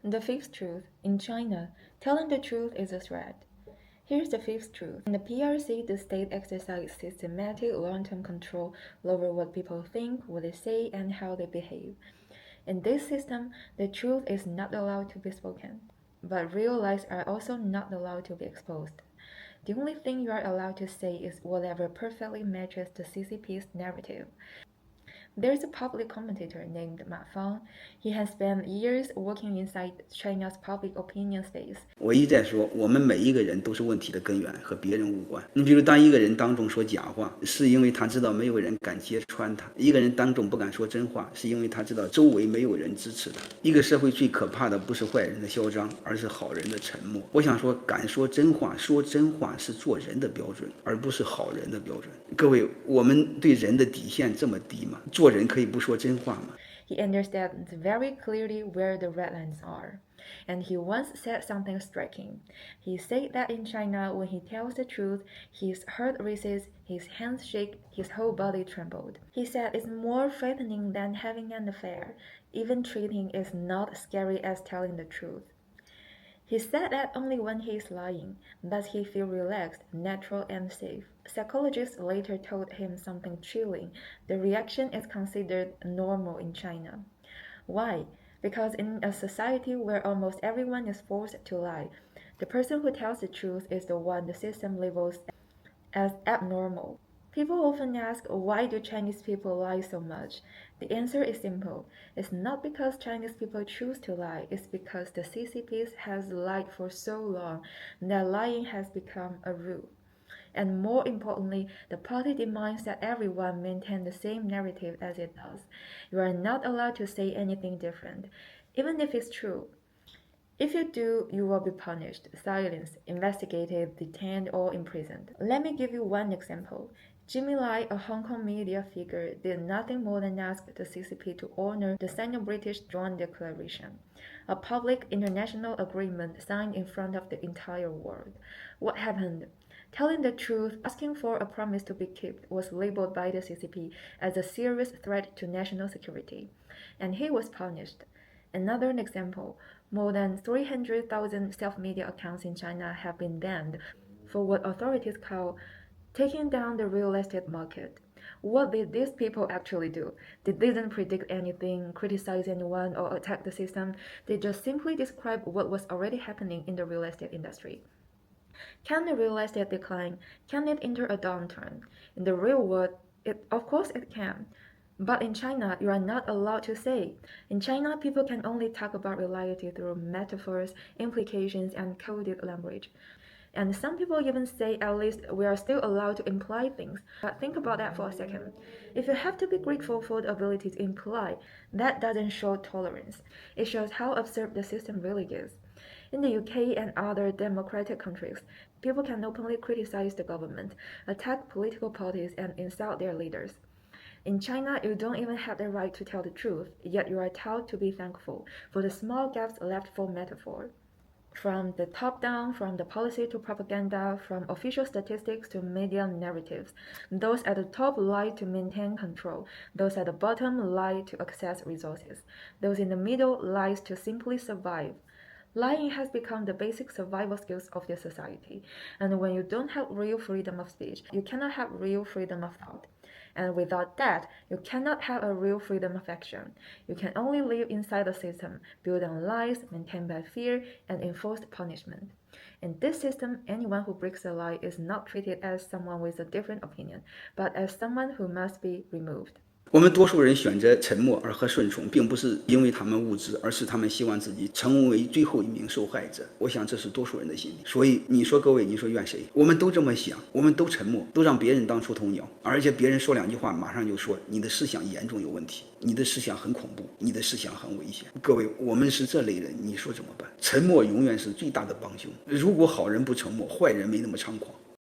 The fifth truth. In China, telling the truth is a threat. Here's the fifth truth. In the PRC, the state exercises systematic long-term control over what people think, what they say, and how they behave. In this system, the truth is not allowed to be spoken, but real lies are also not allowed to be exposed. The only thing you are allowed to say is whatever perfectly matches the CCP's narrative. There's a public commentator named Ma Fang. He has spent years working inside China's public opinion space. 我一再说，我们每一个人都是问题的根源，和别人无关。你比如，当一个人当众说假话，是因为他知道没有人敢揭穿他；一个人当众不敢说真话，是因为他知道周围没有人支持他。一个社会最可怕的不是坏人的嚣张，而是好人的沉默。我想说，敢说真话，说真话是做人的标准，而不是好人的标准。各位，我们对人的底线这么低吗？做人可以不说真话吗？ He understands very clearly where the red lines are. And he once said something striking. He said that in China, when he tells the truth, his heart races, his hands shake, his whole body trembled. He said it's more frightening than having an affair. Even cheating is not scary as telling the truth. He said that only when he is lying does he feel relaxed, natural, and safe. Psychologists later told him something chilling. The reaction is considered normal in China. Why? Because in a society where almost everyone is forced to lie, the person who tells the truth is the one the system labels as abnormal. People often ask, why do Chinese people lie so much? The answer is simple. It's not because Chinese people choose to lie, it's because the CCP has lied for so long that lying has become a rule. And more importantly, the party demands that everyone maintain the same narrative as it does. You are not allowed to say anything different, even if it's true. If you do, you will be punished, silenced, investigated, detained, or imprisoned. Let me give you one example. Jimmy Lai, a Hong Kong media figure, did nothing more than ask the CCP to honor the Sino-British Joint Declaration, a public international agreement signed in front of the entire world. What happened? Telling the truth, asking for a promise to be kept, was labeled by the CCP as a serious threat to national security, and he was punished. Another example, more than 300,000 self-media accounts in China have been banned for what authorities call taking down the real estate market. What did these people actually do? They didn't predict anything, criticize anyone, or attack the system. They just simply described what was already happening in the real estate industry. Can the real estate decline? Can it enter a downturn? In the real world, of course it can. But in China, you are not allowed to say. In China, people can only talk about reality through metaphors, implications, and coded language. And some people even say at least we are still allowed to imply things. But think about that for a second. If you have to be grateful for the ability to imply, that doesn't show tolerance. It shows how absurd the system really is. In the UK and other democratic countries, people can openly criticize the government, attack political parties, and insult their leaders. In China, you don't even have the right to tell the truth, yet you are told to be thankful for the small gaps left for metaphor. From the top down, from the policy to propaganda, from official statistics to media narratives. Those at the top lie to maintain control. Those at the bottom lie to access resources. Those in the middle lie to simply survive. Lying has become the basic survival skills of the society. And when you don't have real freedom of speech, you cannot have real freedom of thought. And without that, you cannot have a real freedom of action. You can only live inside a system built on lies, maintained by fear, and enforced punishment. In this system, anyone who breaks a lie is not treated as someone with a different opinion, but as someone who must be removed. 我们多数人选择沉默而和顺从，并不是因为他们无知，而是他们希望自己成为最后一名受害者。我想这是多数人的心理。所以你说各位，你说怨谁？我们都这么想，我们都沉默，都让别人当出头鸟，而且别人说两句话，马上就说你的思想严重有问题，你的思想很恐怖，你的思想很危险。各位，我们是这类人，你说怎么办？沉默永远是最大的帮凶。如果好人不沉默，坏人没那么猖狂。